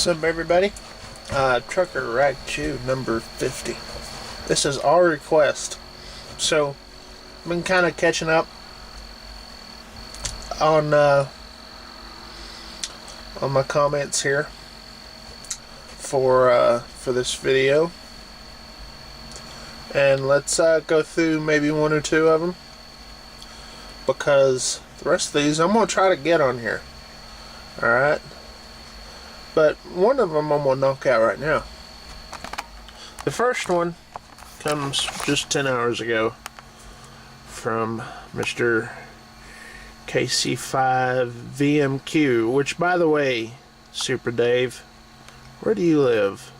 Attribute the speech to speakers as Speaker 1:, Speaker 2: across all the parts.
Speaker 1: What's up, everybody? Trucker Rag Chew number 50. This is our request. So, I've been kind of catching up on my comments here for this video, and let's go through maybe one or two of them, because the rest of these I'm gonna try to get on here. All right. But one of them I'm going to knock out right now. The first one comes just 10 hours ago from Mr. KC5 VMQ, which, by the way, Super Dave, where do you live?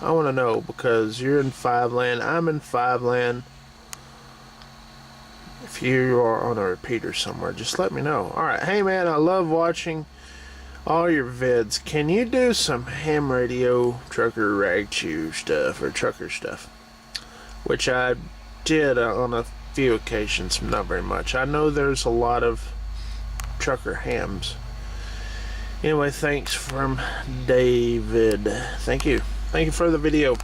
Speaker 1: I want to know, because you're in 5 land, I'm in 5 land. If you are on a repeater somewhere, just let me know. Alright, hey man, I love watching all your vids. Can you do some ham radio trucker rag chew stuff, or trucker stuff? Which I did on a few occasions, not very much. I know there's a lot of trucker hams. Anyway, thanks from David. Thank you for the video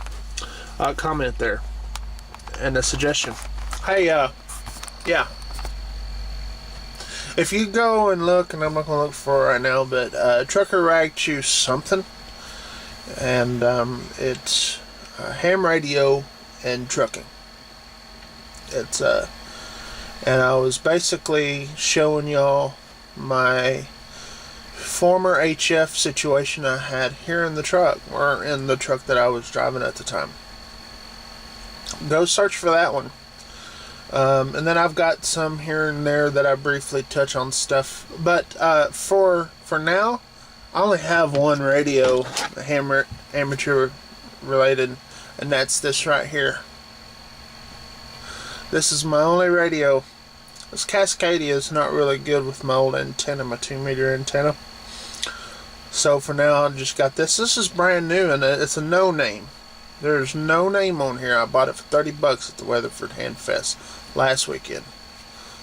Speaker 1: comment there and a suggestion. Hey, yeah, if you go and look, and I'm not going to look for it right now, but Trucker Rag Chew something, and it's ham radio and trucking. It's and I was basically showing y'all my former HF situation I had here in the truck, or in the truck that I was driving at the time. Go search for that one. And then I've got some here and there that I briefly touch on stuff, but for now I only have one radio, amateur related, and that's this right here. This is my only radio. This Cascadia is not really good with my old antenna, my 2-meter antenna, so for now I've just got this. This is brand new, and it's a no name. There's no name on here. I bought it for 30 bucks at the Weatherford Handfest last weekend.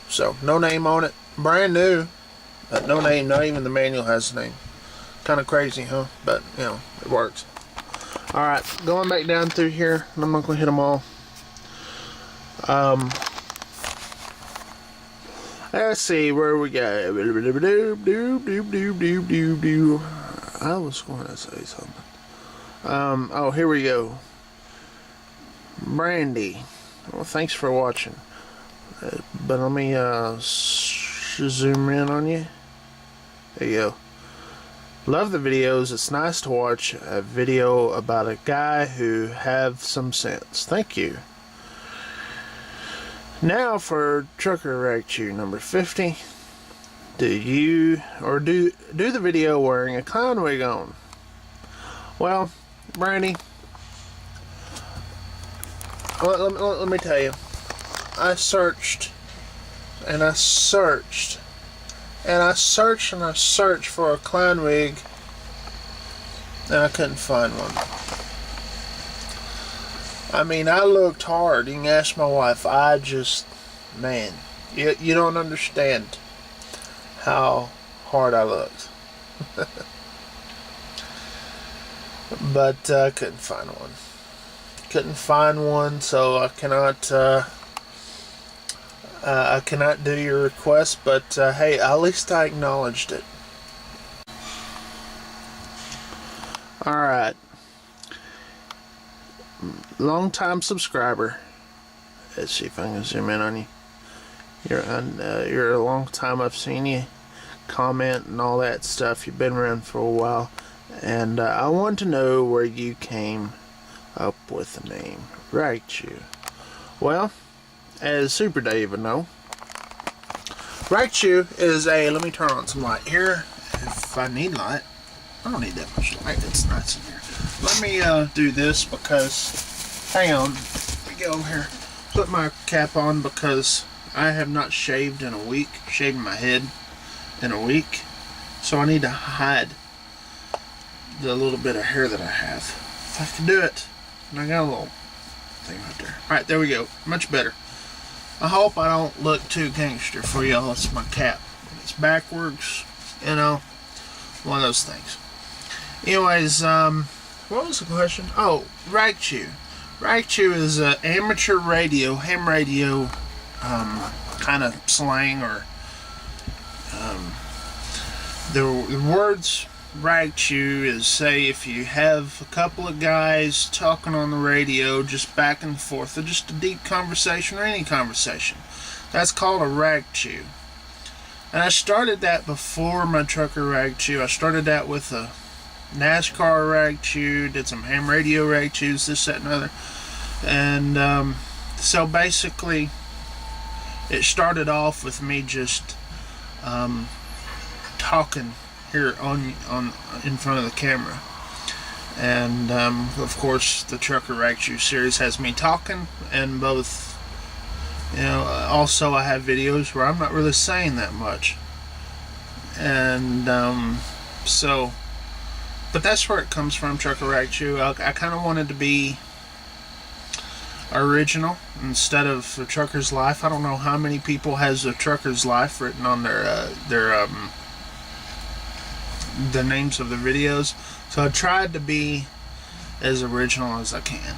Speaker 1: So, no name on it. Brand new. But no name. Not even the manual has a name. Kind of crazy, huh? But, you know, it works. Alright, going back down through here. I'm not going to hit them all. Let's see where we go. I was going to say something. Oh, here we go. Brandy. Well, thanks for watching. But let me zoom in on you. There you go. Love the videos. It's nice to watch a video about a guy who have some sense. Thank you. Now for Trucker Rag Chew number 50. Do you do the video wearing a clown wig on? Well, Brandy, let me tell you, I searched and I searched and I searched and I searched for a clown wig, and I couldn't find one. I mean, I looked hard. You can ask my wife. I just, man, you don't understand how hard I looked. But I couldn't find one. So I cannot do your request. But hey, at least I acknowledged it. All right, long-time subscriber. Let's see if I can zoom in on you. You're a long time. I've seen you comment and all that stuff. You've been around for a while. And I want to know where you came up with the name Rag Chew. Well, as Super Dave would know, Rag Chew is a, let me turn on some light here if I need light. I don't need that much light. It's nice in here. Let me do this, because, hang on, let me go over here, put my cap on, because I have not shaved in a week, shaving my head in a week, so I need to hide the little bit of hair that I have. If I can do it. And I got a little thing right there. Alright, there we go. Much better. I hope I don't look too gangster for y'all. It's my cap. It's backwards, you know, one of those things. Anyways, what was the question? Oh, rag chew. Rag chew is amateur radio, ham radio, kind of slang, or the words rag chew is, say, if you have a couple of guys talking on the radio just back and forth, or just a deep conversation or any conversation. That's called a rag chew. And I started that before my trucker rag chew. I started that with a NASCAR rag chew, did some ham radio rag chews, this, that, and other. And so basically, it started off with me just talking here on in front of the camera. And of course, the trucker rag chew series has me talking, and both, you know, also I have videos where I'm not really saying that much. And so, but that's where it comes from, trucker rag chew. I kind of wanted to be original instead of a trucker's life. I don't know how many people has a trucker's life written on their the names of the videos. So I tried to be as original as I can.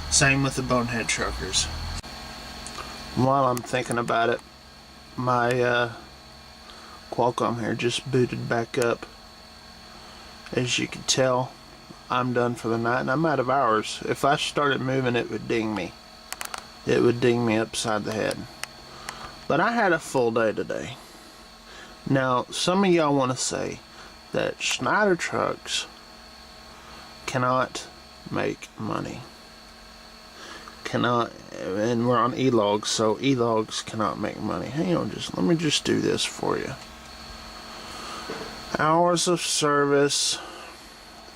Speaker 1: Same with the Bonehead Truckers. While I'm thinking about it, my Qualcomm here just booted back up. As you can tell, I'm done for the night and I'm out of hours. If I started moving, it would ding me. It would ding me upside the head. But I had a full day today. Now, some of y'all want to say that Schneider trucks cannot make money. Cannot, and we're on E-logs, so E-logs cannot make money. Hang on, let me just do this for you. Hours of service.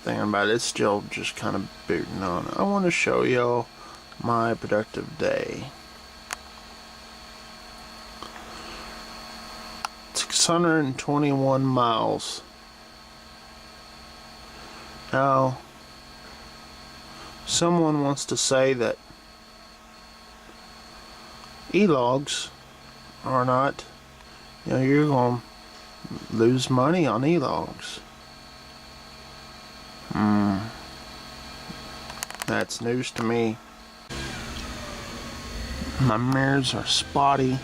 Speaker 1: Thinking about it, it's still just kind of booting on. I want to show y'all my productive day. 621 miles. Now, someone wants to say that E-logs are not, you know, you're going to lose money on E-logs. That's news to me. My mirrors are spotty.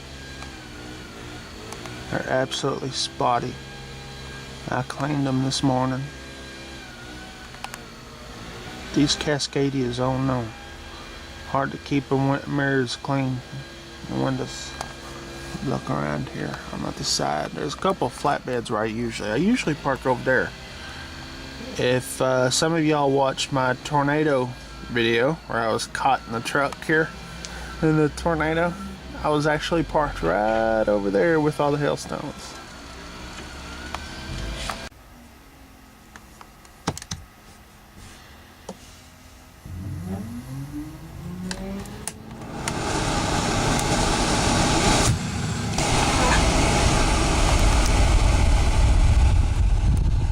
Speaker 1: They're absolutely spotty. I cleaned them this morning. These Cascadias, oh no. Hard to keep the mirrors clean. The windows. Look around here. I'm at the side. There's a couple of flatbeds where I usually park over there. If some of y'all watched my tornado video where I was caught in the truck here in the tornado, I was actually parked right over there with all the hailstones.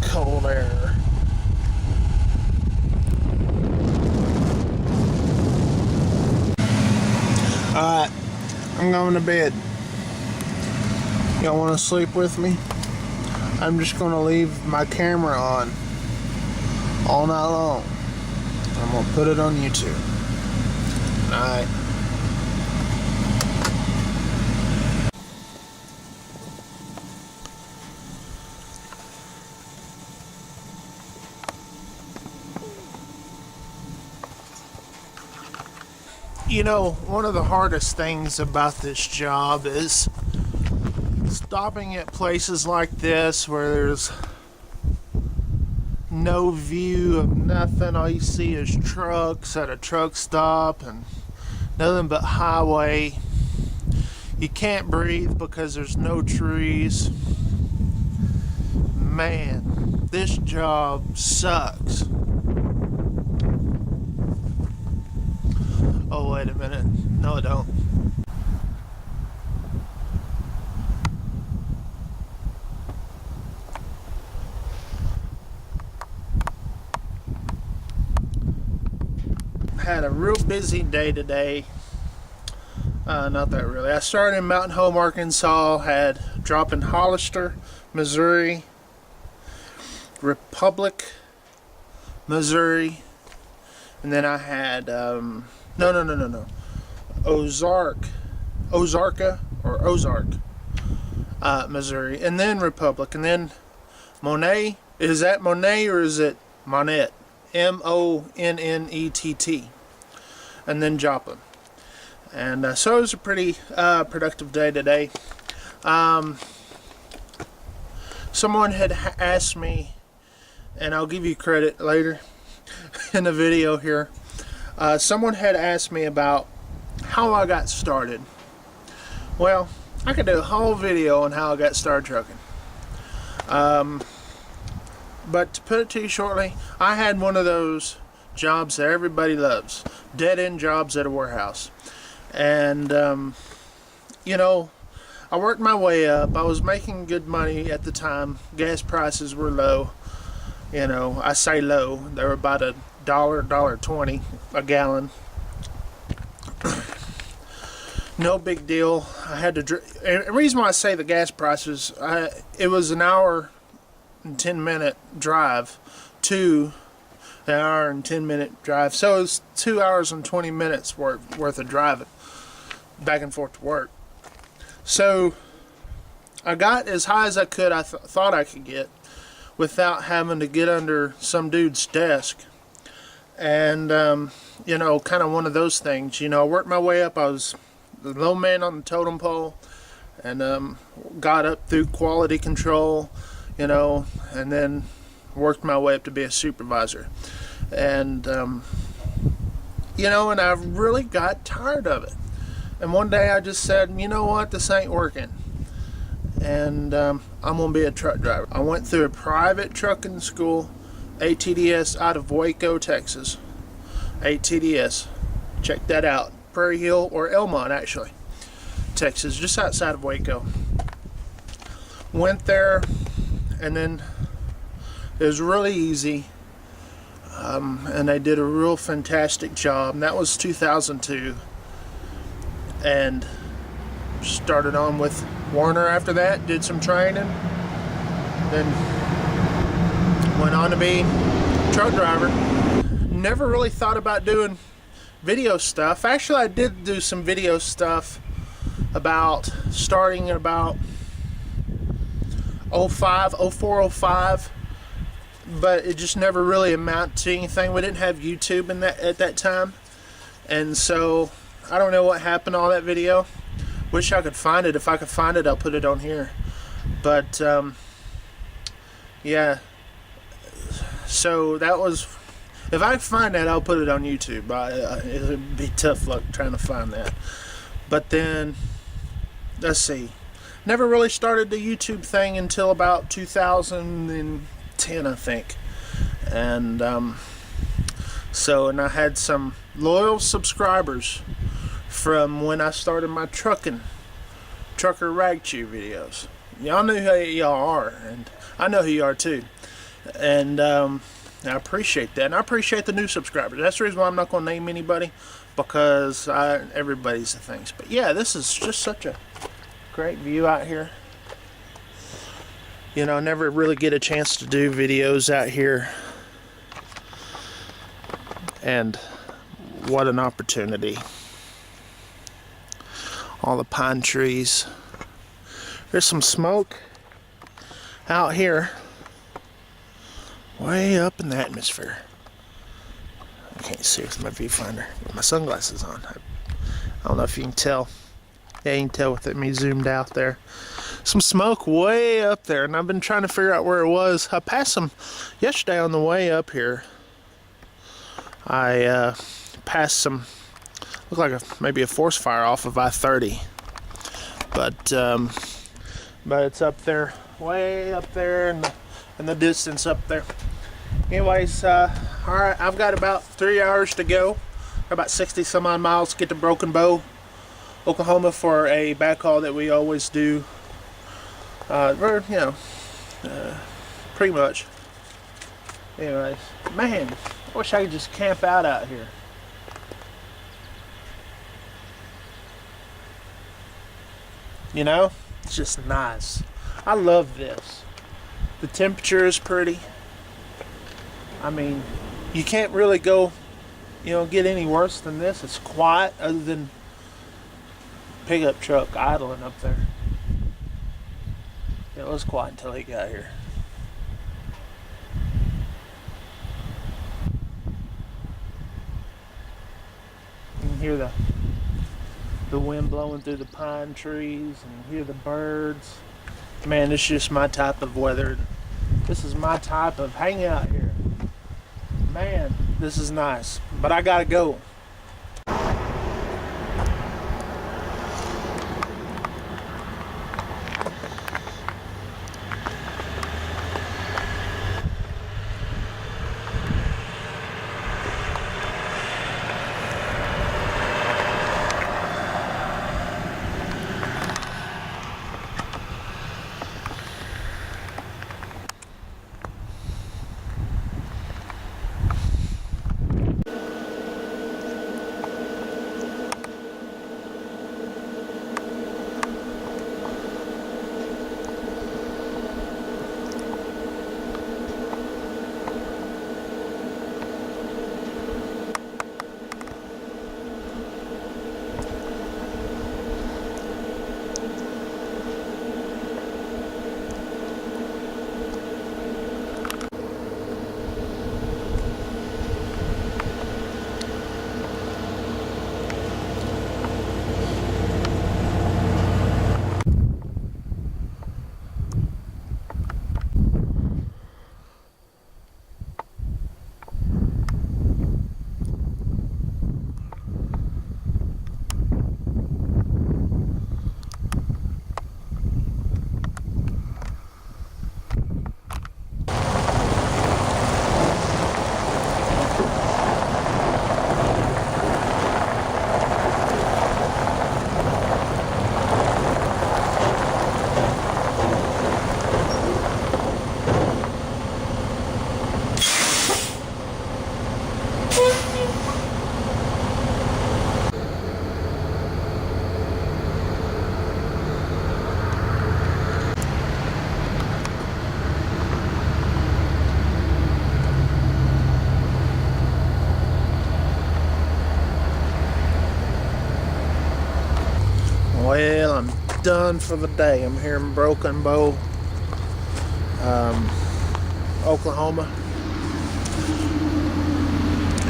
Speaker 1: Cold air. Alright, I'm going to bed. Y'all want to sleep with me? I'm just going to leave my camera on all night long. I'm going to put it on YouTube. Alright. You know, one of the hardest things about this job is stopping at places like this where there's no view of nothing. All you see is trucks at a truck stop and nothing but highway. You can't breathe because there's no trees. Man, this job sucks. Oh, wait a minute. No, I don't. Had a real busy day today. Not that really. I started in Mountain Home, Arkansas, had a drop in Hollister, Missouri, Republic, Missouri, and then I had Ozark, Missouri, and then Republic, and then Monet. Is that Monet or is it Monette? Monnett, and then Joplin. And so it was a pretty productive day today. Someone had asked me, and I'll give you credit later in the video here. Someone had asked me about how I got started. Well, I could do a whole video on how I got started trucking. But to put it to you shortly, I had one of those jobs that everybody loves. Dead-end jobs at a warehouse. And, you know, I worked my way up. I was making good money at the time. Gas prices were low. You know, I say low. They were about $1.20 a gallon. No big deal. I had to. The reason why I say the gas prices, it was an hour and 10-minute drive to an hour and 10-minute drive. So it was 2 hours and 20 minutes worth of driving back and forth to work. So I got as high as I could. I thought I could get without having to get under some dude's desk. And you know, kind of one of those things. You know, I worked my way up. I was the low man on the totem pole, and got up through quality control, you know, and then worked my way up to be a supervisor. And you know, and I really got tired of it. And one day I just said, you know what, this ain't working, and I'm gonna be a truck driver. I went through a private trucking school, ATDS, out of Waco, Texas. ATDS, check that out. Prairie Hill, or Elmont actually, Texas, just outside of Waco. Went there, and then it was really easy, and they did a real fantastic job. And that was 2002, and started on with Warner after that. Did some training, then went on to be a truck driver. Never really thought about doing video stuff. Actually, I did do some video stuff about starting at about 04, 05, but it just never really amounted to anything. We didn't have YouTube at that time, and so I don't know what happened to all that video. Wish I could find it. If I could find it, I'll put it on here. But yeah, so that was. If I find that, I'll put it on YouTube. It would be tough luck trying to find that. But then, let's see. Never really started the YouTube thing until about 2010, I think. And so, and I had some loyal subscribers from when I started my trucker rag chew videos. Y'all know who y'all are, and I know who you are too. And I appreciate that, and I appreciate the new subscribers. That's the reason why I'm not going to name anybody, because everybody's the things. But yeah, this is just such a great view out here. You know, I never really get a chance to do videos out here, and what an opportunity. All the pine trees. There's some smoke out here. Way up in the atmosphere. I can't see with my viewfinder. With my sunglasses on. I don't know if you can tell. Yeah, you can tell with me zoomed out there. Some smoke way up there, and I've been trying to figure out where it was. I passed some yesterday on the way up here. I passed some, looked like maybe a forest fire off of I-30. But it's up there, way up there in the distance up there. Anyways, alright, I've got about 3 hours to go. About 60 some odd miles to get to Broken Bow, Oklahoma, for a backhaul that we always do. Pretty much. Anyways, man, I wish I could just camp out here. You know, it's just nice. I love this. The temperature is pretty. I mean, You can't really go, get any worse than this. It's quiet other than pickup truck idling up there. It was quiet until he got here. You can hear the wind blowing through the pine trees and hear the birds. Man, this is just my type of weather. This is my type of hangout here. Man, this is nice. But I gotta go. Well, I'm done for the day. I'm here in Broken Bow, Oklahoma,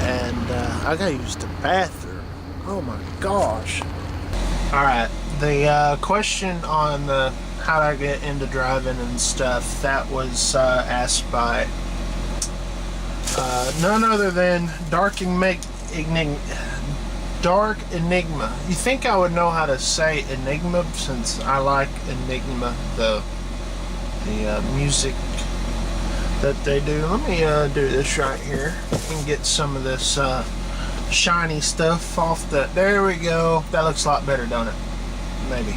Speaker 1: and I gotta use the bathroom. Oh my gosh. Alright, the question on how I get into driving and stuff, that was asked by none other than Dark Enigma. You think I would know how to say Enigma since I like Enigma, the music that they do. Let me do this right here and get some of this shiny stuff off the. There we go. That looks a lot better, don't it? Maybe.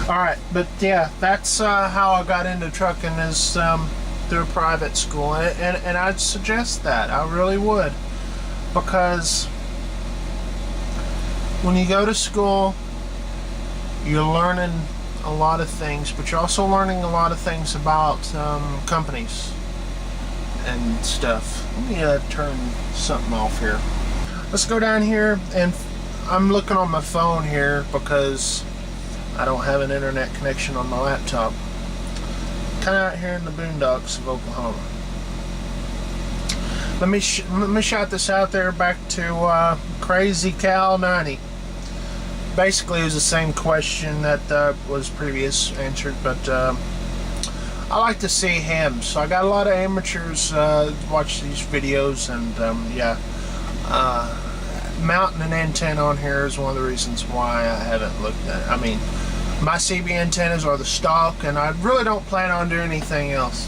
Speaker 1: Alright, but yeah, that's how I got into trucking, is through a private school, and I'd suggest that. I really would, because when you go to school, you're learning a lot of things, but you're also learning a lot of things about companies and stuff. Let me turn something off here. Let's go down here, and I'm looking on my phone here because I don't have an internet connection on my laptop. Kind of out here in the boondocks of Oklahoma. Let me shout this out there back to Crazy Cal 90. Basically, it was the same question that was previous answered, but I like to see him. So I got a lot of amateurs watch these videos, and yeah, mounting an antenna on here is one of the reasons why I haven't looked at it. I mean, my CB antennas are the stock, and I really don't plan on doing anything else.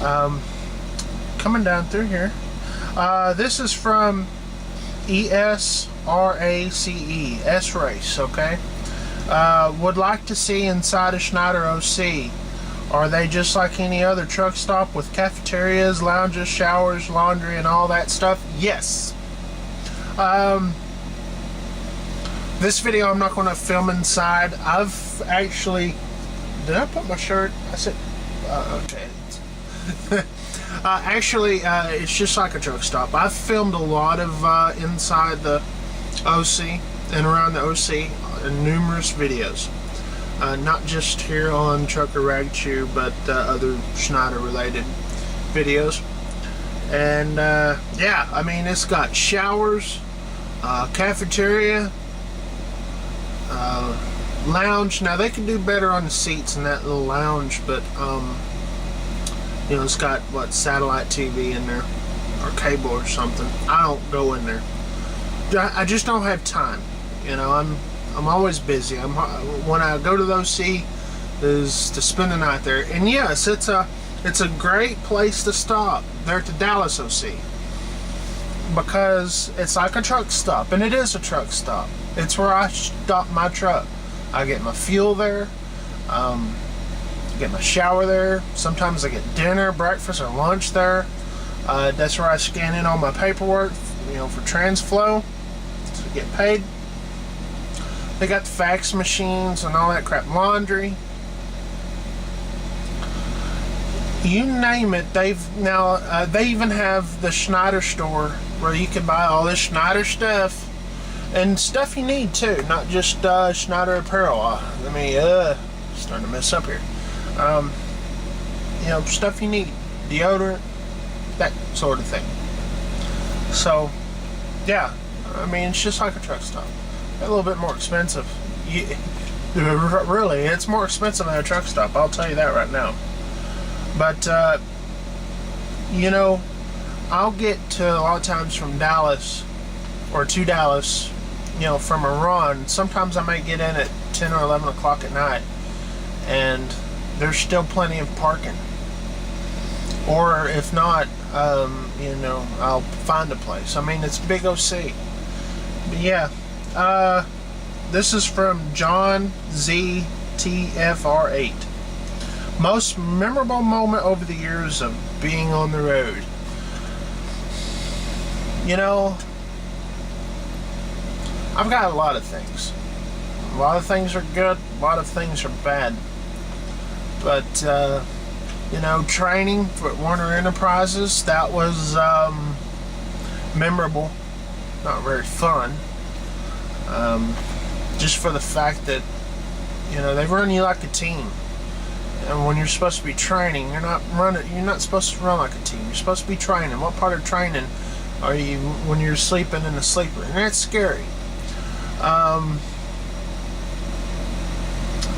Speaker 1: Coming down through here, this is from EOS S-Race, okay? Would like to see inside a Schneider OC. Are they just like any other truck stop with cafeterias, lounges, showers, laundry, and all that stuff? Yes. This video I'm not going to film inside. I've actually... Did I put my shirt? I said... okay. Actually, it's just like a truck stop. I've filmed a lot of inside the OC and around the OC in numerous videos. Not just here on Trucker Rag Chew, but other Schneider related videos. And yeah, I mean, it's got showers, cafeteria, lounge. Now they can do better on the seats in that little lounge, but you know, it's got what, satellite TV in there or cable or something. I don't go in there. I just don't have time. You know, I'm always busy. When I go to the OC is to spend the night there. And yes, it's a great place to stop there at the Dallas OC, because it's like a truck stop, and it is a truck stop. It's where I stop my truck. I get my fuel there, get my shower there. Sometimes I get dinner, breakfast, or lunch there. That's where I scan in all my paperwork, you know, for TransFlow to get paid. They got the fax machines and all that crap, laundry. You name it, they even have the Schneider store where you can buy all this Schneider stuff and stuff you need too, not just Schneider apparel. Let me starting to mess up here. You know, stuff you need, deodorant, that sort of thing. So yeah, I mean, it's just like a truck stop. A little bit more expensive. Really, it's more expensive than a truck stop, I'll tell you that right now. But you know, I'll get to a lot of times from Dallas or to Dallas, you know, from a run. Sometimes I might get in at 10 or 11 o'clock at night, and there's still plenty of parking. Or if not, you know, I'll find a place. I mean, it's big OC. But yeah, this is from John ZTFR8. Most memorable moment over the years of being on the road. You know, I've got a lot of things. A lot of things are good, a lot of things are bad. But, you know, training for Warner Enterprises, that was memorable. Not very fun. Just for the fact that, you know, they run you like a team. And when you're supposed to be training, you're not supposed to run like a team. You're supposed to be training. What part of training are you when you're sleeping in a sleeper? And that's scary.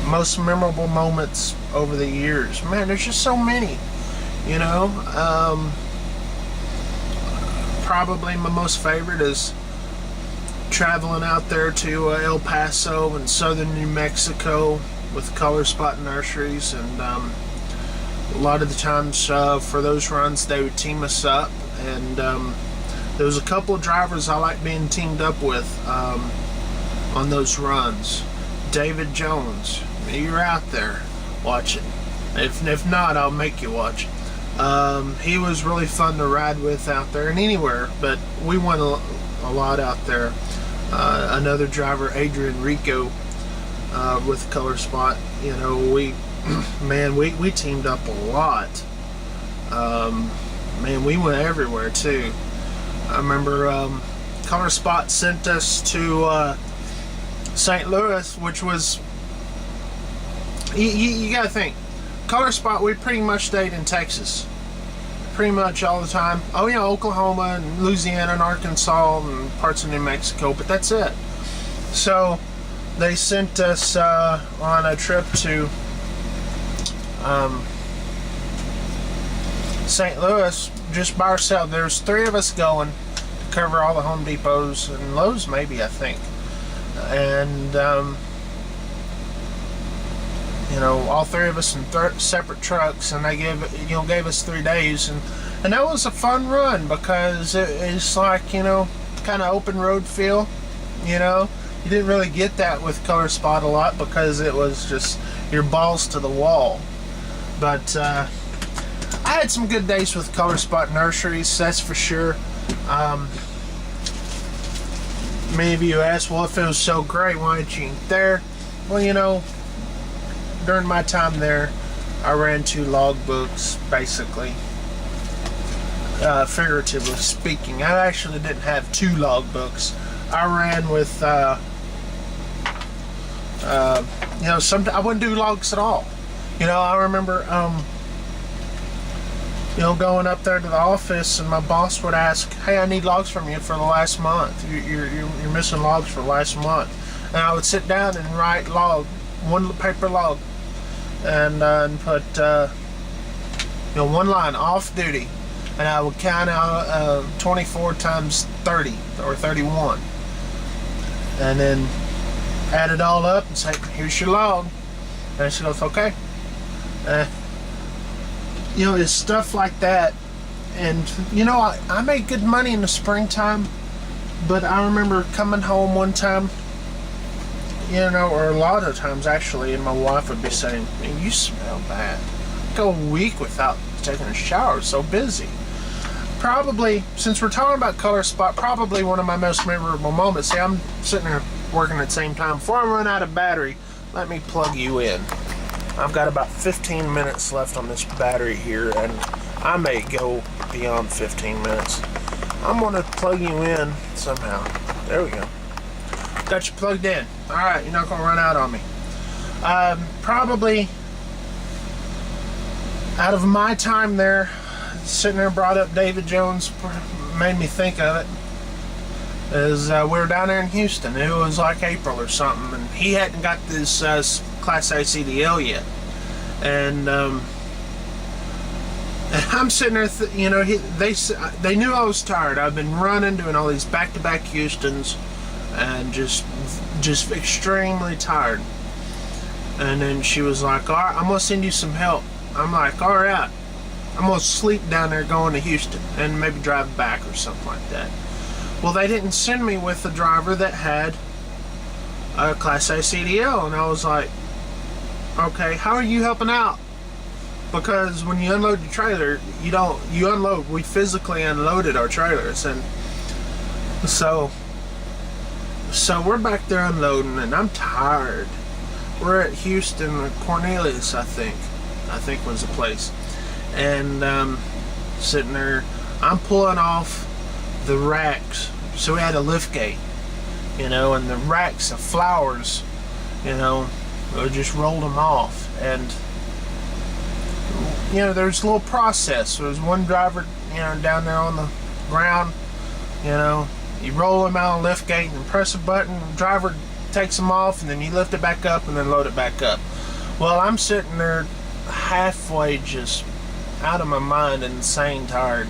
Speaker 1: Most memorable moments over the years. Man, there's just so many. You know, probably my most favorite is traveling out there to El Paso and southern New Mexico with Color Spot Nurseries, and a lot of the times for those runs they would team us up, and there was a couple of drivers I like being teamed up with on those runs. David Jones, you're out there watching. If not, I'll make you watch. He was really fun to ride with out there and anywhere, but we went a lot out there. Another driver, Adrian Rico, with Color Spot, you know, we teamed up a lot. Man, we went everywhere too. I remember Color Spot sent us to St. Louis, which was, you gotta think, Color Spot, we pretty much stayed in Texas pretty much all the time. Oh yeah, Oklahoma and Louisiana and Arkansas and parts of New Mexico, but that's it. So they sent us on a trip to St. Louis just by ourselves. There's 3 of us going to cover all the Home Depots and Lowe's, maybe, I think. And you know, all 3 of us in separate trucks, and they gave us 3 days, and that was a fun run because it's like, you know, kind of open road feel. You know, you didn't really get that with Color Spot a lot because it was just your balls to the wall. But I had some good days with Color Spot Nurseries, that's for sure. Many of you asked, well, if it was so great, why aren't you there? Well, you know, during my time there, I ran 2 logbooks, basically. figuratively speaking. I actually didn't have 2 logbooks. I ran with, you know, I wouldn't do logs at all. You know, I remember, you know, going up there to the office, and my boss would ask, "Hey, I need logs from you for the last month. You're missing logs for last month." And I would sit down and write log, 1 paper log, and put, you know, 1 line, off duty, and I would count out 24 times 30 or 31, and then add it all up and say, "Here's your log." And she goes, "Okay." You know, it's stuff like that. And you know, I made good money in the springtime, but I remember coming home one time, you know, or a lot of times actually, and my wife would be saying, "Man, you smell bad. Go a week without taking a shower, so busy." Probably, since we're talking about color spot, probably one of my most memorable moments. See, I'm sitting there working at the same time. Before I run out of battery, let me plug you in. I've got about 15 minutes left on this battery here, and I may go beyond 15 minutes. I'm gonna plug you in somehow. There we go. Got you plugged in. All right, you're not gonna run out on me. Probably out of my time there, sitting there, brought up David Jones, made me think of it. Is we were down there in Houston. It was like April or something, and he hadn't got this Class A CDL yet, and I'm sitting there, you know, they knew I was tired. I've been running, doing all these back-to-back Houstons, and just extremely tired. And then she was like, "All right, I'm gonna send you some help." I'm like, "All right, I'm gonna sleep down there going to Houston and maybe drive back or something like that." Well, they didn't send me with a driver that had a Class A CDL, and I was like, "Okay, how are you helping out?" Because when you unload your trailer, you unload. We physically unloaded our trailers, and so we're back there unloading, and I'm tired. We're at Houston, Cornelius, I think was the place, and sitting there, I'm pulling off the racks. So we had a lift gate, you know, and the racks of flowers, you know, we just rolled them off. And you know, there's a little process. There was one driver, you know, down there on the ground, you know, you roll them out of the lift gate and press a button, the driver takes them off, and then you lift it back up and then load it back up. Well, I'm sitting there halfway just out of my mind, insane tired,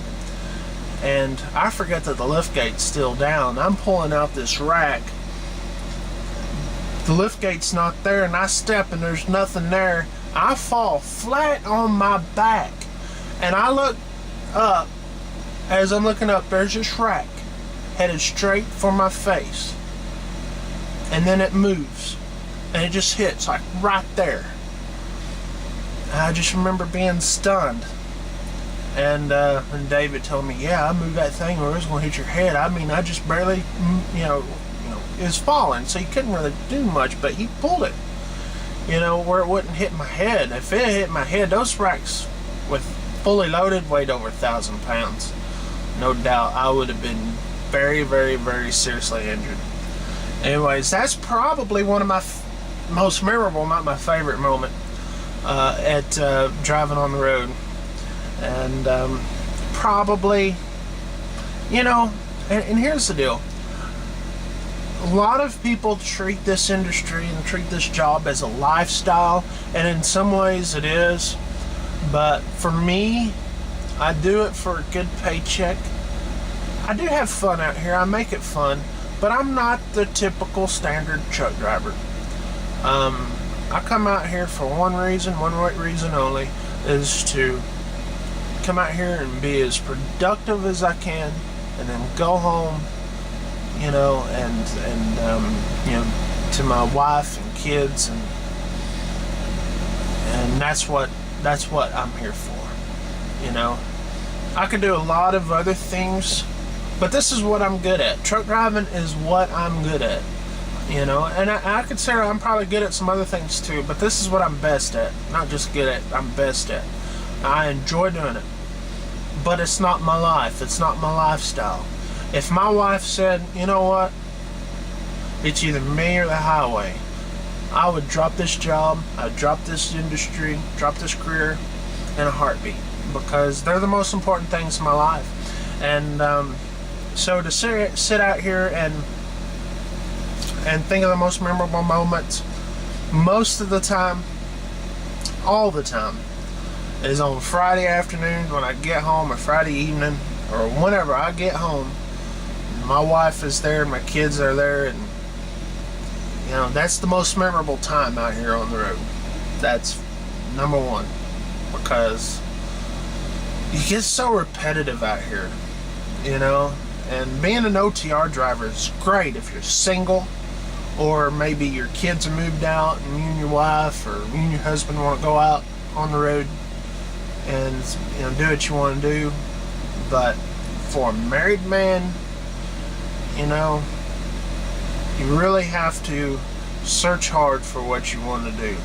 Speaker 1: and I forget that the lift gate's still down. I'm pulling out this rack, the lift gate's not there, and I step and there's nothing there. I fall flat on my back, and I look up. As I'm looking up, there's this rack headed straight for my face, and then it moves and it just hits like right there. I just remember being stunned, and David told me, "Yeah, I moved that thing or it was going to hit your head." I mean, I just barely, you know, it was falling, so he couldn't really do much, but he pulled it, you know, where it wouldn't hit my head. If it hit my head, those racks with fully loaded weighed over 1,000 pounds. No doubt I would have been very, very, very seriously injured. Anyways, that's probably one of my most memorable, not my favorite moment at driving on the road. And probably, you know, and here's the deal. A lot of people treat this industry and treat this job as a lifestyle, and in some ways it is, but for me, I do it for a good paycheck. I do have fun out here, I make it fun, but I'm not the typical standard truck driver. I come out here for one reason only, is to come out here and be as productive as I can, and then go home, you know, and you know, to my wife and kids, and that's what I'm here for. You know, I could do a lot of other things, but this is what I'm good at. Truck driving is what I'm good at. You know, and I consider I'm probably good at some other things too, but this is what I'm best at. Not just good at, I'm best at. I enjoy doing it. but it's not my life. It's not my lifestyle. If my wife said, you know what, it's either me or the highway, I would drop this job, I'd drop this industry, drop this career in a heartbeat, because they're the most important things in my life. And so to sit out here and think of the most memorable moments, most of the time, all the time, is on Friday afternoon when I get home, or Friday evening, or whenever I get home. My wife is there, my kids are there, and you know, that's the most memorable time out here on the road. That's number one, because you get so repetitive out here, you know. And being an OTR driver is great if you're single, or maybe your kids are moved out and you and your wife or you and your husband want to go out on the road and, you know, do what you want to do. But for a married man, you know, you really have to search hard for what you want to do.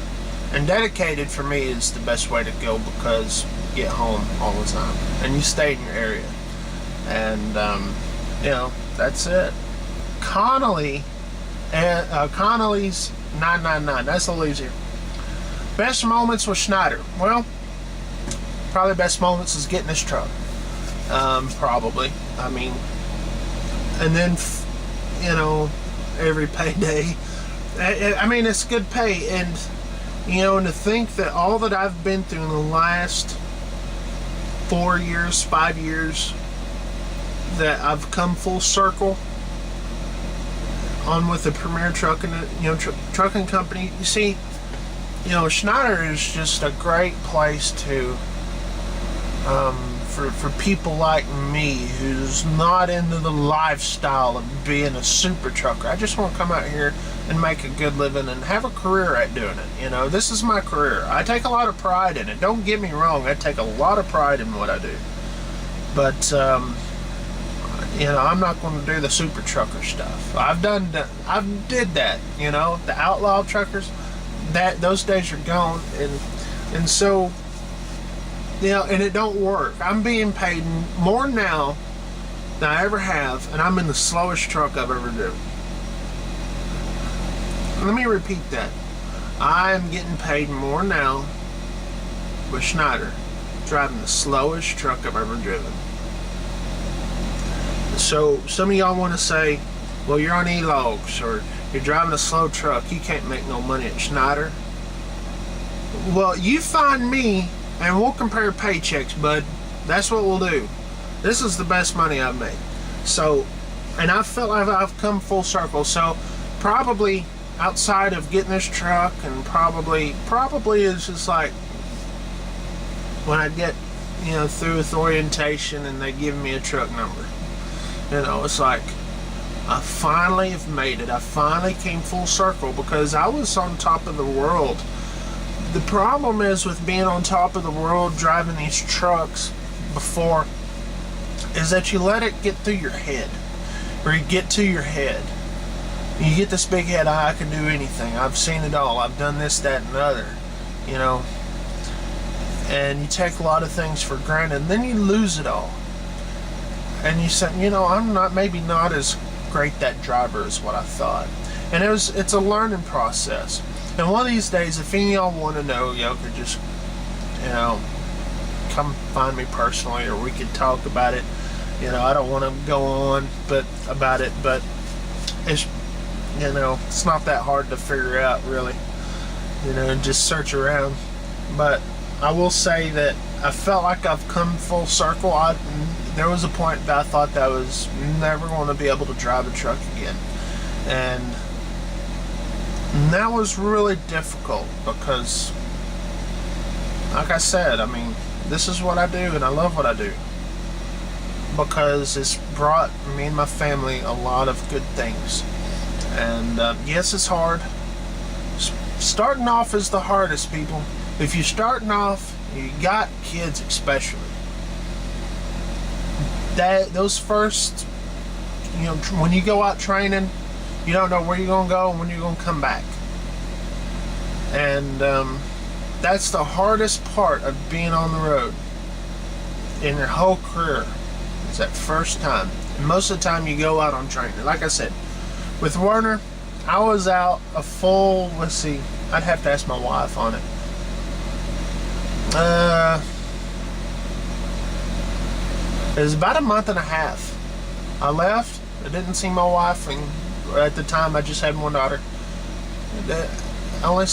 Speaker 1: And dedicated for me is the best way to go, because you get home all the time and you stay in your area. And you know, that's it. Connolly's 999, that's the loser. Best moments with Schneider. Well, probably best moments is getting this truck. Probably. I mean, and then, you know, every payday. I mean, it's good pay. And, you know, and to think that all that I've been through in the last 4 years, 5 years, that I've come full circle on with the premier trucking, you know, trucking company. You see, you know, Schneider is just a great place to, for people like me who's not into the lifestyle of being a super trucker. I just want to come out here and make a good living and have a career at doing it. You know, this is my career. I take a lot of pride in it. Don't get me wrong. I take a lot of pride in what I do. But, you know, I'm not going to do the super trucker stuff. I've did that, you know, the outlaw truckers, those days are gone. And so, you know, and it don't work. I'm being paid more now than I ever have, and I'm in the slowest truck I've ever driven. Let me repeat that. I am getting paid more now with Schneider, driving the slowest truck I've ever driven. So some of y'all want to say, well, you're on E-Logs, or you're driving a slow truck, you can't make no money at Schneider. Well, you find me and we'll compare paychecks, bud. That's what we'll do. This is the best money I've made. So, and I felt like I've come full circle. So probably outside of getting this truck, and probably is just like when I get, you know, through with orientation and they give me a truck number. You know, it's like I finally have made it. I finally came full circle, because I was on top of the world. The problem is with being on top of the world driving these trucks before is that you let it get through your head, or you get to your head. You get this big head, I can do anything. I've seen it all. I've done this, that, and the other, you know. And you take a lot of things for granted, and then you lose it all. And you say, you know, I'm maybe not as great that driver as what I thought. And it's a learning process. And one of these days, if any of y'all want to know, y'all could just, you know, come find me personally, or we could talk about it. You know, I don't want to go on about it, but it's, you know, it's not that hard to figure out, really. You know, just search around. But I will say that I felt like I've come full circle. There was a point that I thought that I was never going to be able to drive a truck again. And that was really difficult, because, like I said, I mean, this is what I do, and I love what I do, because it's brought me and my family a lot of good things. And yes, it's hard. Starting off is the hardest, people. If you're starting off, you got kids especially, those first, you know, when you go out training, you don't know where you're going to go and when you're going to come back. And that's the hardest part of being on the road, in your whole career. It's that first time. And most of the time you go out on training. Like I said, with Werner, I was out a full, let's see, I'd have to ask my wife on it. It was about a month and a half. I left, I didn't see my wife, and at the time I just had one daughter. I only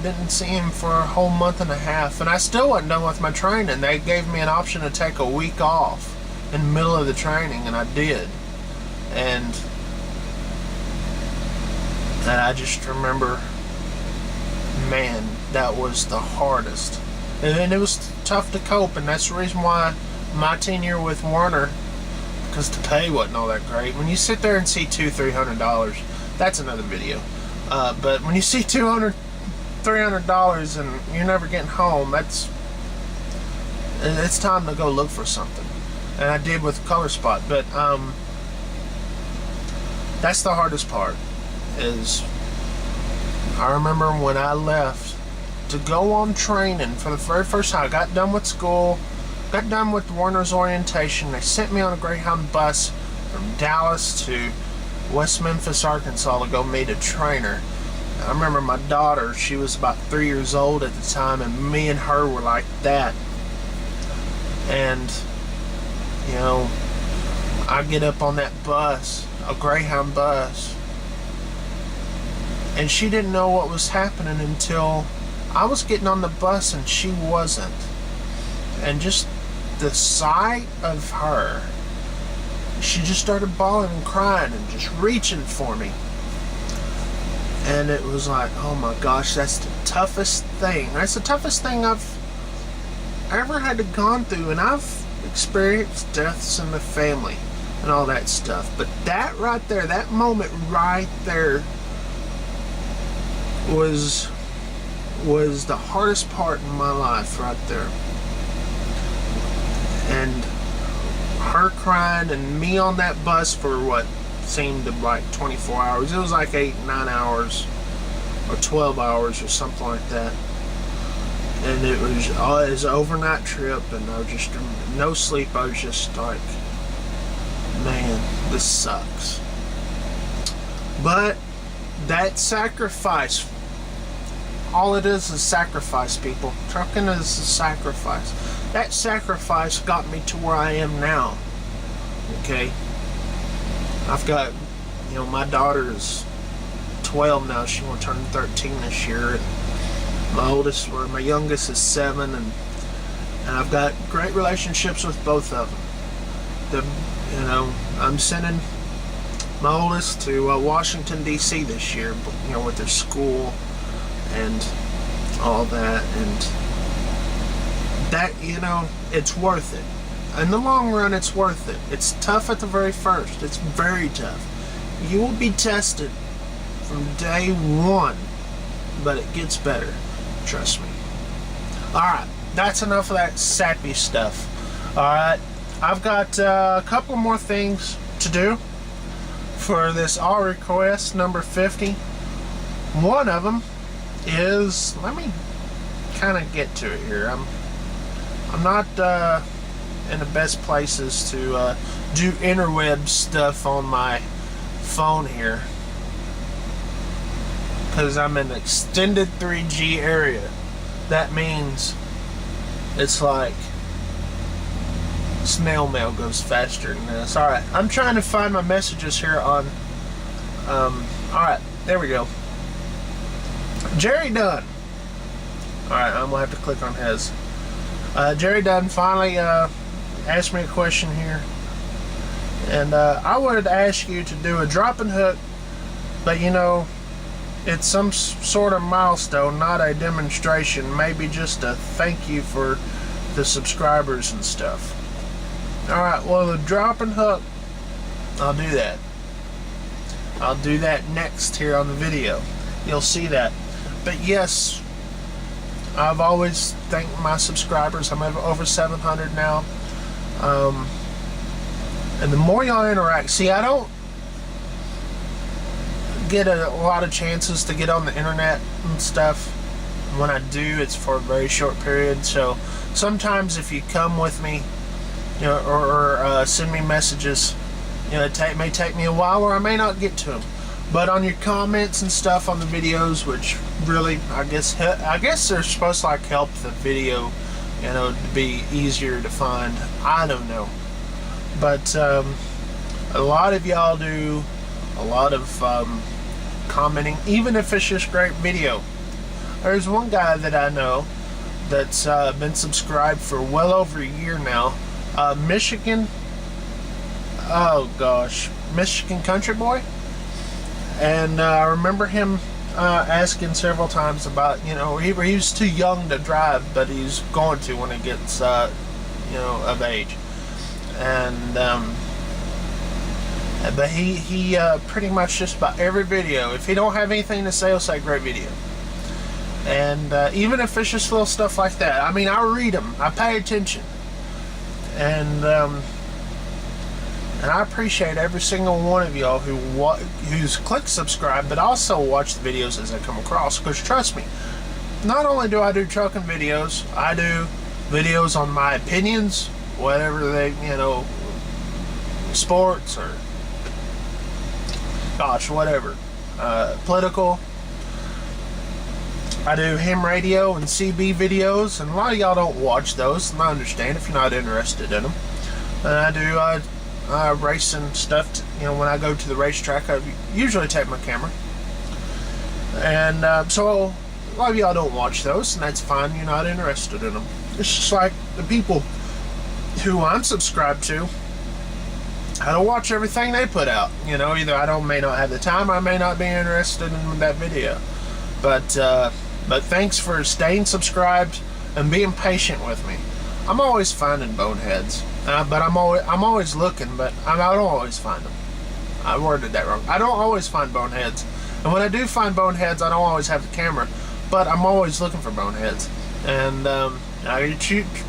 Speaker 1: didn't see him for a whole month and a half, and I still wasn't done with my training. They gave me an option to take a week off in the middle of the training, and I did. And I just remember, man, that was the hardest. And it was tough to cope, and that's the reason why my tenure with Werner, because the pay wasn't all that great. When you sit there and see $200-300, that's another video. But when you see $200-300 and you're never getting home, it's time to go look for something. And I did with Color Spot. But that's the hardest part. Is I remember when I left to go on training for the very first time. I got done with school, got done with Werner's orientation. They sent me on a Greyhound bus from Dallas to West Memphis, Arkansas to go meet a trainer. I remember my daughter, she was about 3 years old at the time, and me and her were like that. And, you know, I get up on that bus, a Greyhound bus, and she didn't know what was happening until I was getting on the bus and she wasn't. And just the sight of her, she just started bawling and crying and just reaching for me. And it was like, oh my gosh, that's the toughest thing. That's the toughest thing I've ever had to gone through. And I've experienced deaths in the family and all that stuff. But that right there, that moment right there was the hardest part in my life right there. And her crying and me on that bus for what seemed like 24 hours. It was like 8-9 hours or 12 hours or something like that. And it was an overnight trip, and I was just no sleep. I was just like, man, this sucks. But that sacrifice, all it is sacrifice, people. Trucking is a sacrifice. That sacrifice got me to where I am now. Okay? I've got, you know, my daughter is 12 now. She will turn 13 this year. And my youngest is 7, and I've got great relationships with both of them. You know, I'm sending my oldest to Washington, D.C. this year, you know, with their school and all that, and that, you know, it's worth it. In the long run, it's worth it. It's tough at the very first. It's very tough. You will be tested from day one, but it gets better. Trust me. Alright, that's enough of that sappy stuff. Alright, I've got a couple more things to do for this all request number 50. One of them is, let me kind of get to it here. I'm not in the best places to do interweb stuff on my phone here, because I'm in an extended 3G area. That means it's like snail mail goes faster than this. Alright, I'm trying to find my messages here on alright, there we go. Jerry Dunn. Alright, I'm gonna have to click on his. Jerry Dunn finally asked me a question here, and I wanted to ask you to do a drop and hook, but you know, it's some sort of milestone, not a demonstration. Maybe just a thank you for the subscribers and stuff. Alright, well, the drop and hook, I'll do that. I'll do that next here on the video. You'll see that. But yes, I've always thanked my subscribers. I'm over 700 now. And the more y'all interact, see, I don't get a lot of chances to get on the internet and stuff. When I do, it's for a very short period. So sometimes if you come with me you know, or send me messages. You know, it may take me a while, or I may not get to them. But on your comments and stuff on the videos, which really, I guess they're supposed to like help the video, you know, to be easier to find. I don't know, but a lot of y'all do a lot of commenting, even if it's just great video. There's one guy that I know that's been subscribed for well over a year now, Michigan. Oh gosh, Michigan Country Boy. And I remember him asking several times about, you know, he was too young to drive, but he's going to when he gets, you know, of age. And but he pretty much just about every video, if he don't have anything to say, he'll say great video. And even if it's just little stuff like that, I mean, I read them, I pay attention, and I appreciate every single one of y'all who's clicked subscribe, but also watch the videos as they come across. Because trust me, not only do I do trucking videos, I do videos on my opinions, whatever they, you know, sports or gosh, whatever, political. I do ham radio and CB videos, and a lot of y'all don't watch those, and I understand if you're not interested in them. And I do racing stuff, you know, when I go to the racetrack, I usually take my camera. And so a lot of y'all don't watch those, and that's fine, you're not interested in them. It's just like the people who I'm subscribed to, I don't watch everything they put out. You know, either I may not have the time, or I may not be interested in that video. But thanks for staying subscribed and being patient with me. I'm always finding boneheads. But I'm always looking, but I don't always find them. I worded that wrong. I don't always find boneheads, and when I do find boneheads, I don't always have the camera, but I'm always looking for boneheads, and I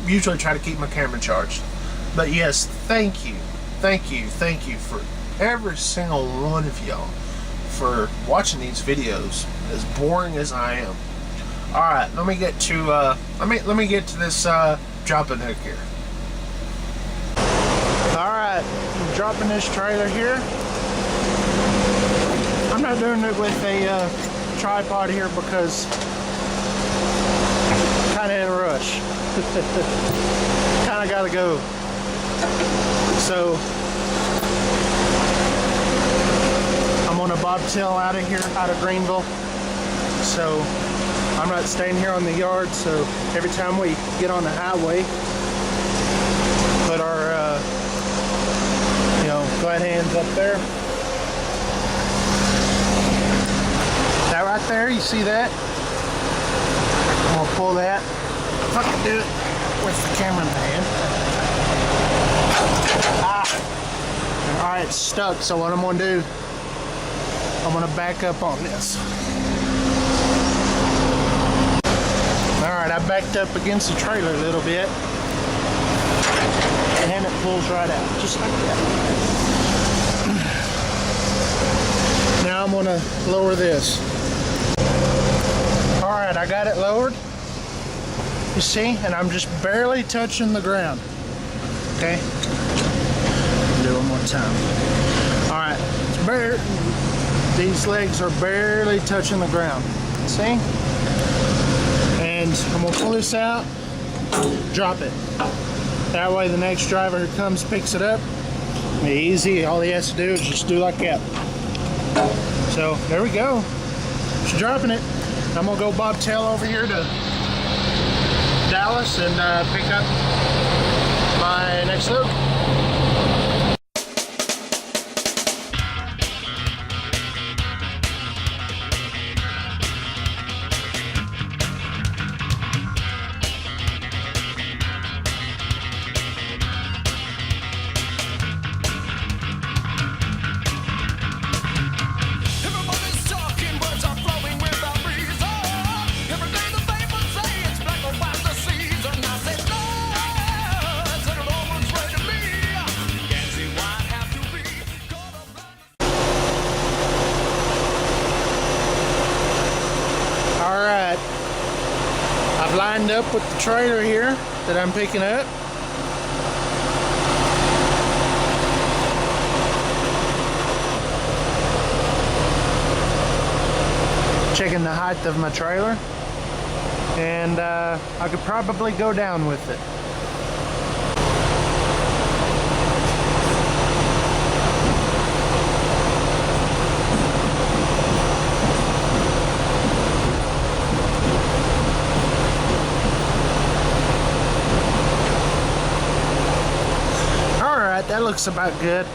Speaker 1: usually try to keep my camera charged. But yes, thank you for every single one of y'all for watching these videos, as boring as I am. All right, let me get to let me get to this dropping hook here. Alright, I'm dropping this trailer here. I'm not doing it with a tripod here because I'm kind of in a rush. Kind of got to go. So I'm on a bobtail out of here, out of Greenville. So I'm not staying here on the yard, so every time we get on the highway, put our you know, glad hands up there. That right there, you see that? I'm gonna pull that. If I can do it with the camera in my hand. Alright, it's stuck, so what I'm gonna do, I'm gonna back up on this. Alright, I backed up against the trailer a little bit. And it pulls right out, just like that. Now I'm gonna lower this. Alright, I got it lowered. You see? And I'm just barely touching the ground. Okay? Do it one more time. Alright, these legs are barely touching the ground. See? And I'm gonna pull this out, drop it. That way the next driver who comes picks it up. Easy, all he has to do is just do like that. So there we go. Just dropping it. I'm gonna go bobtail over here to Dallas and pick up my next load. Lined up with the trailer here that I'm picking up. checking the height of my trailer, and I could probably go down with it. Alright, that looks about good.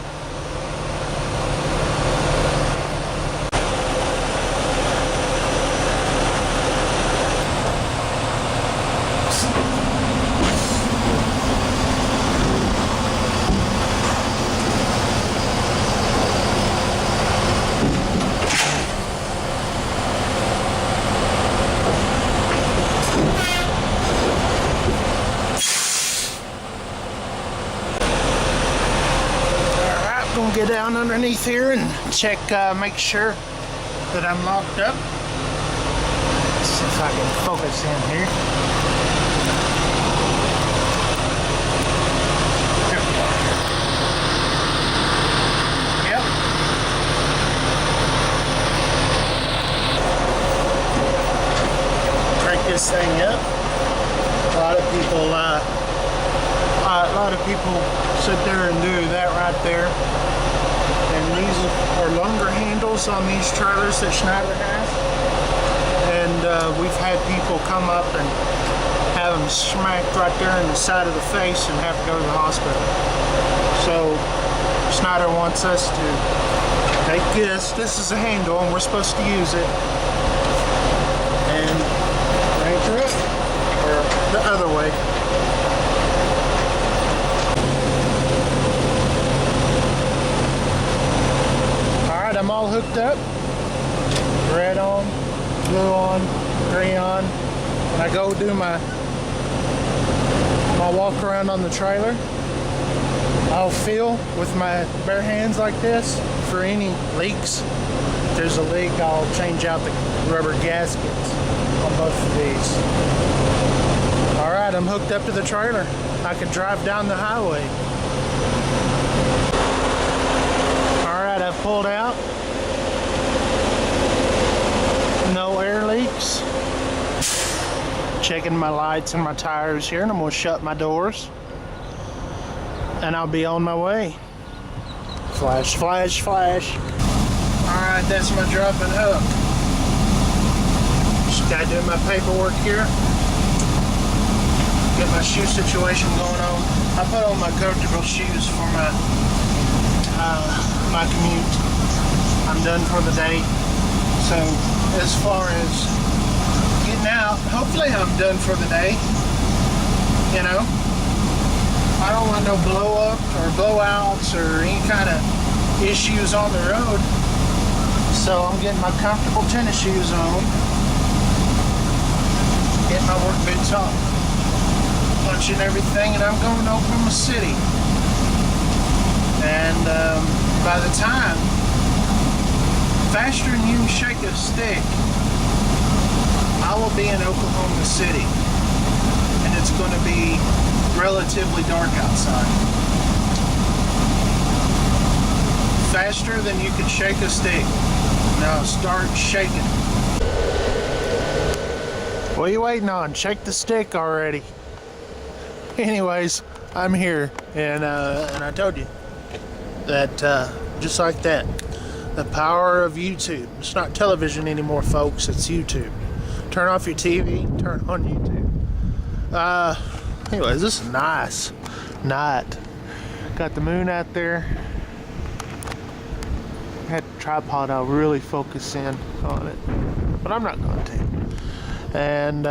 Speaker 1: Gonna get down underneath here and check, make sure that I'm locked up. Let's see if I can focus in here. Yep. Crank this thing up. A lot of people sit there and do that right there. And these are longer handles on these trailers that Schneider has. And we've had people come up and have them smacked right there in the side of the face and have to go to the hospital. So Schneider wants us to take this. This is a handle and we're supposed to use it. And crank her up, or the other way. I'm all hooked up, red on, blue on, green on. When I go do my walk around on the trailer, I'll feel with my bare hands like this for any leaks. If there's a leak, I'll change out the rubber gaskets on both of these. Alright, I'm hooked up to the trailer. I can drive down the highway. Alright, I've pulled out. No air leaks. Checking my lights and my tires here, and I'm going to shut my doors. And I'll be on my way. Flash, flash, flash. Alright, that's my dropping hook. Just got to do my paperwork here. Get my shoe situation going on. I put on my comfortable shoes for my my commute. I'm done for the day. So as far as getting out, hopefully I'm done for the day. You know, I don't want no blow up or blowouts or any kind of issues on the road. So I'm getting my comfortable tennis shoes on, getting my work boots on, punching everything, and I'm going to Oklahoma City. And by the time, faster than you can shake a stick, I will be in Oklahoma City, and it's going to be relatively dark outside. Faster than you can shake a stick. Now start shaking. What are you waiting on? Shake the stick already. Anyways, I'm here, and I told you that just like that. The power of YouTube. It's not television anymore, folks. It's YouTube. Turn off your TV, turn on YouTube. Anyways, this is nice night. Got the moon out there. Had a tripod, I'll really focus in on it. But I'm not going to. And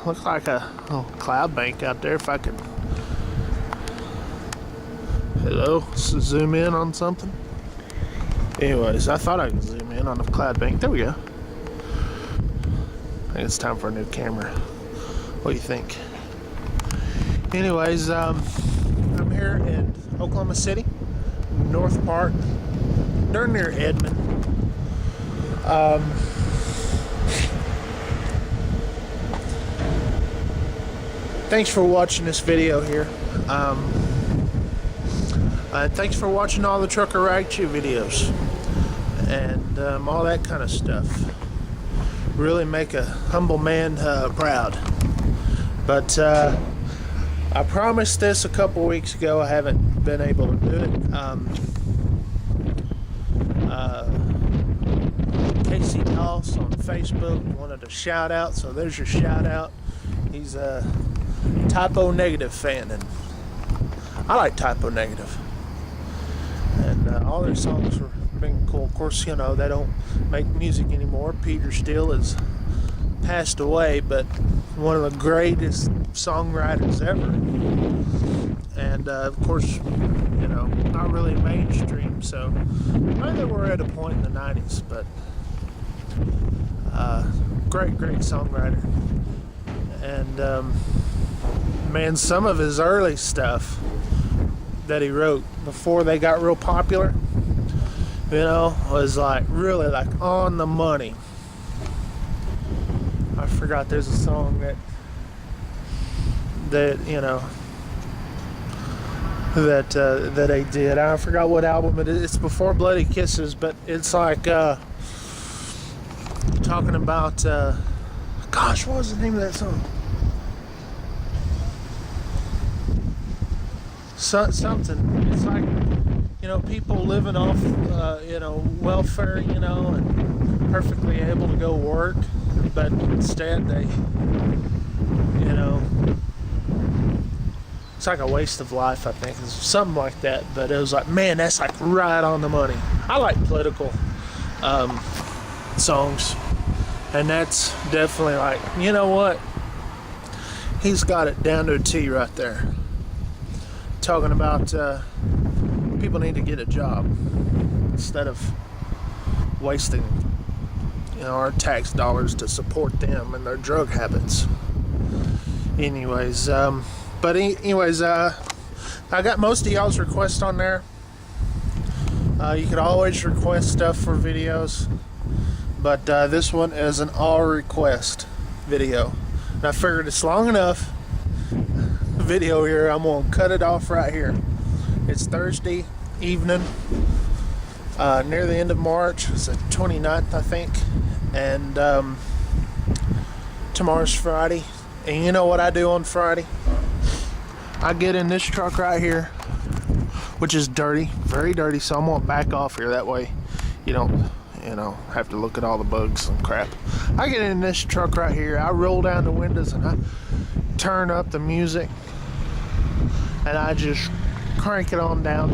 Speaker 1: looks like a little cloud bank out there. If I could, hello, zoom in on something. Anyways, I thought I could zoom in on the cloud bank. There we go. I think it's time for a new camera. What do you think? Anyways, I'm here in Oklahoma City, North Park, darn near Edmond. Thanks for watching this video here. Thanks for watching all the Trucker Rag Chew videos and all that kind of stuff. really make a humble man proud. But I promised this a couple weeks ago. I haven't been able to do it. Casey Doss on Facebook wanted a shout out, so there's your shout out. He's a Typo Negative fan, and I like Typo Negative, and all their songs were being cool. Of course, you know, they don't make music anymore. Peter Steele has passed away, but one of the greatest songwriters ever. And of course, you know, not really mainstream, so maybe we're at a point in the 90s, but great songwriter. And man, some of his early stuff that he wrote before they got real popular, you know, was like really like on the money. I forgot, there's a song that you know that they did. I forgot what album it is. It's before Bloody Kisses, but it's like talking about gosh, what was the name of that song? Something. It's like, you know, people living off you know, welfare, you know, and perfectly able to go work, but instead they, you know, it's like a waste of life, I think. It's something like that. But it was like, man, that's like right on the money. I like political songs, and that's definitely like, you know what, he's got it down to a T right there. Talking about people need to get a job instead of wasting, you know, our tax dollars to support them and their drug habits. Anyways, I got most of y'all's requests on there. You could always request stuff for videos, but this one is an all request video, and I figured it's long enough video here, I'm gonna cut it off right here. It's Thursday evening, near the end of March. It's the 29th, I think, and tomorrow's Friday. And you know what I do on Friday? I get in this truck right here, which is dirty, very dirty, so I'm gonna back off here, that way you don't, you know, have to look at all the bugs and crap. I get in this truck right here, I roll down the windows and I turn up the music, and I just crank it on down.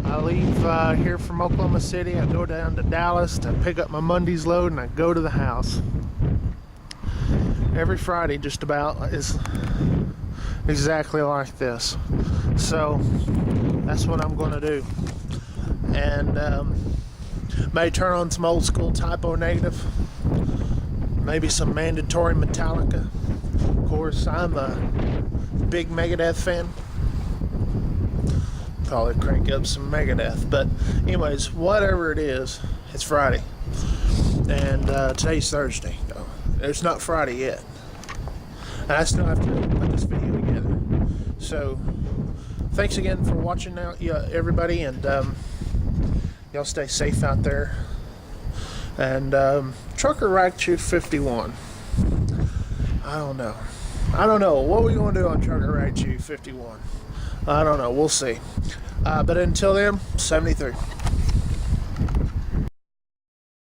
Speaker 1: I leave here from Oklahoma City, I go down to Dallas to pick up my Monday's load, and I go to the house. Every Friday just about is exactly like this. So that's what I'm going to do. And may turn on some old school Typo Negative, maybe some mandatory Metallica. Of course, I'm a big Megadeth fan. Probably crank up some Megadeth. But anyways, whatever it is, it's Friday. And today's Thursday. No, it's not Friday yet. And I still have to put this video together. So thanks again for watching now, everybody, and y'all stay safe out there. And Trucker Raichu 51. I don't know. What are we going to do on Trucker Raichu 51? I don't know. We'll see. But until then, 73.